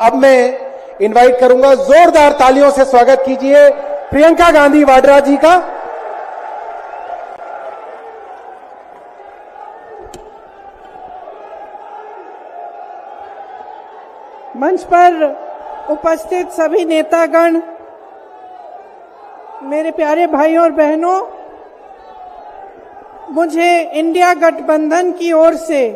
अब मैं इनवाइट करूंगा, जोरदार तालियों से स्वागत कीजिए प्रियंका गांधी वाड्रा जी का। मंच पर उपस्थित सभी नेतागण, मेरे प्यारे भाइयों और बहनों, मुझे इंडिया गठबंधन की ओर से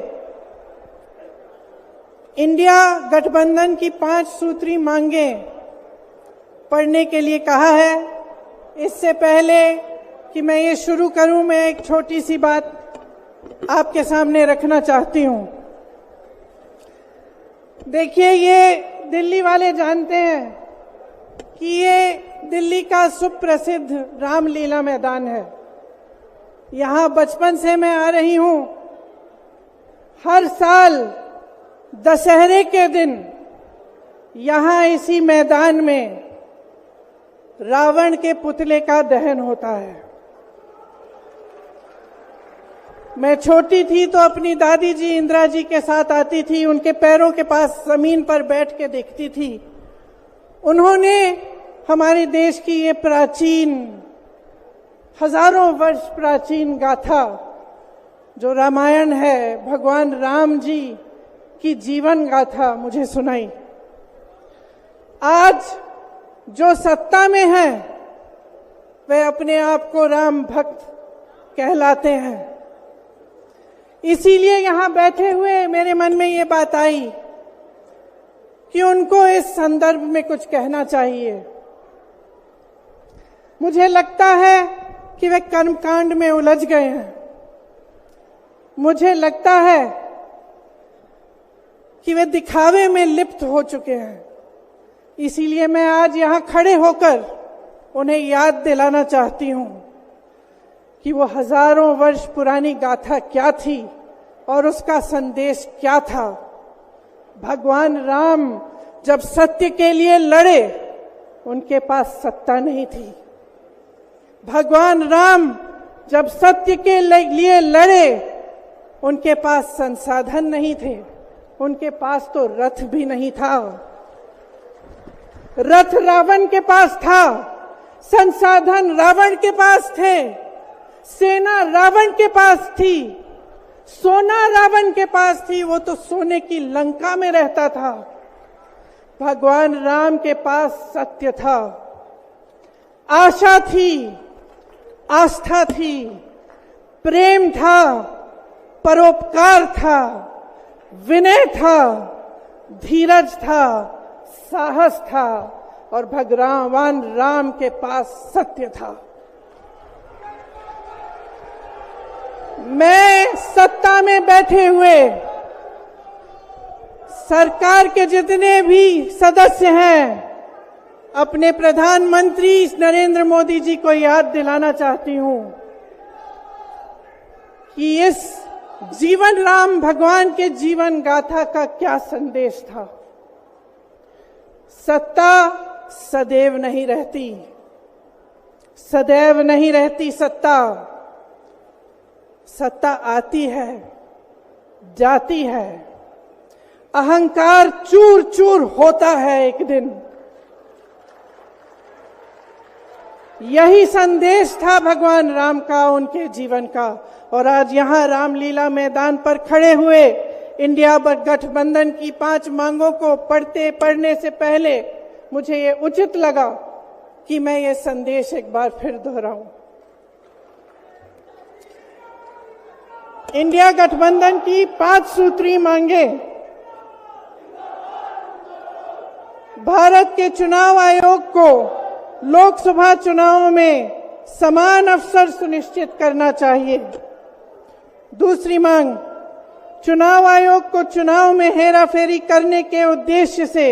इंडिया गठबंधन की 5 सूत्री मांगें पढ़ने के लिए कहा है। इससे पहले कि मैं ये शुरू करूं, मैं एक छोटी सी बात आपके सामने रखना चाहती हूं। देखिए, ये दिल्ली वाले जानते हैं कि ये दिल्ली का सुप्रसिद्ध रामलीला मैदान है। यहाँ बचपन से मैं आ रही हूँ। हर साल दशहरे के दिन यहाँ इसी मैदान में रावण के पुतले का दहन होता है। मैं छोटी थी तो अपनी दादी जी इंदिरा जी के साथ आती थी, उनके पैरों के पास जमीन पर बैठ के देखती थी। उन्होंने हमारे देश की ये प्राचीन, हजारों वर्ष प्राचीन गाथा जो रामायण है, भगवान राम जी की जीवन गाथा मुझे सुनाई। आज जो सत्ता में है वे अपने आप को राम भक्त कहलाते हैं। इसीलिए यहां बैठे हुए मेरे मन में ये बात आई कि उनको इस संदर्भ में कुछ कहना चाहिए। मुझे लगता है कि वे कर्मकांड में उलझ गए हैं। मुझे लगता है कि वे दिखावे में लिप्त हो चुके हैं। इसीलिए मैं आज यहां खड़े होकर उन्हें याद दिलाना चाहती हूं कि वो हजारों वर्ष पुरानी गाथा क्या थी और उसका संदेश क्या था। भगवान राम जब सत्य के लिए लड़े, उनके पास सत्ता नहीं थी। भगवान राम जब सत्य के लिए लड़े, उनके पास संसाधन नहीं थे। उनके पास तो रथ भी नहीं था। रथ रावण के पास था, संसाधन रावण के पास थे, सेना रावण के पास थी, सोना रावण के पास थी, वो तो सोने की लंका में रहता था। भगवान राम के पास सत्य था, आशा थी, आस्था थी, प्रेम था, परोपकार था, विनय था, धीरज था, साहस था और भगवान राम के पास सत्य था। मैं सत्ता में बैठे हुए सरकार के जितने भी सदस्य हैं, अपने प्रधानमंत्री नरेंद्र मोदी जी को याद दिलाना चाहती हूं कि इस जीवन राम भगवान के जीवन गाथा का क्या संदेश था। सत्ता सदैव नहीं रहती, सदैव नहीं रहती सत्ता। सत्ता आती है, जाती है, अहंकार चूर चूर होता है एक दिन। यही संदेश था भगवान राम का, उनके जीवन का। और आज यहां रामलीला मैदान पर खड़े हुए इंडिया गठबंधन की 5 मांगों को पढ़ने से पहले मुझे ये उचित लगा कि मैं ये संदेश एक बार फिर दोहराऊं। इंडिया गठबंधन की 5 सूत्री मांगें भारत के चुनाव आयोग को लोकसभा चुनावों में समान अवसर सुनिश्चित करना चाहिए। दूसरी मांग, चुनाव आयोग को चुनाव में हेराफेरी करने के उद्देश्य से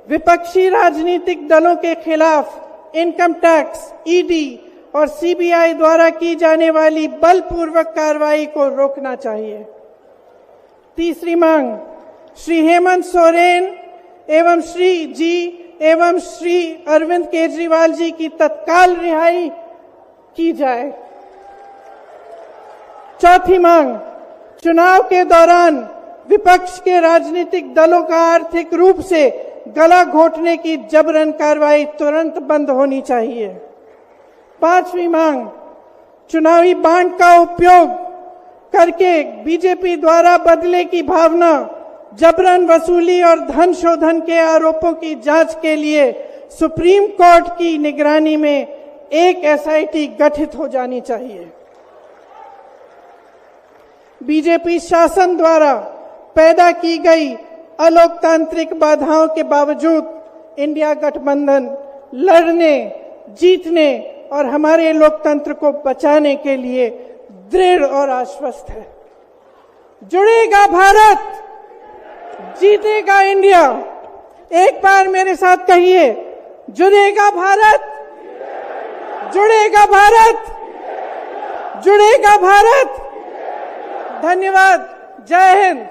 विपक्षी राजनीतिक दलों के खिलाफ इनकम टैक्स, ईडी और सीबीआई द्वारा की जाने वाली बलपूर्वक कार्रवाई को रोकना चाहिए। तीसरी मांग, श्री हेमंत सोरेन एवं श्री अरविंद केजरीवाल जी की तत्काल रिहाई की जाए। चौथी मांग, चुनाव के दौरान विपक्ष के राजनीतिक दलों का आर्थिक रूप से गला घोटने की जबरन कार्रवाई तुरंत बंद होनी चाहिए। पांचवी मांग, चुनावी बांड का उपयोग करके बीजेपी द्वारा बदले की भावना, जबरन वसूली और धन शोधन के आरोपों की जांच के लिए सुप्रीम कोर्ट की निगरानी में एक एसआईटी गठित हो जानी चाहिए। बीजेपी शासन द्वारा पैदा की गई अलोकतांत्रिक बाधाओं के बावजूद इंडिया गठबंधन लड़ने, जीतने और हमारे लोकतंत्र को बचाने के लिए दृढ़ और आश्वस्त है। जुड़ेगा भारत, जीतेगा इंडिया। एक बार मेरे साथ कहिए, जुड़ेगा भारत, जुड़ेगा भारत, जुड़ेगा भारत। धन्यवाद। जय हिंद।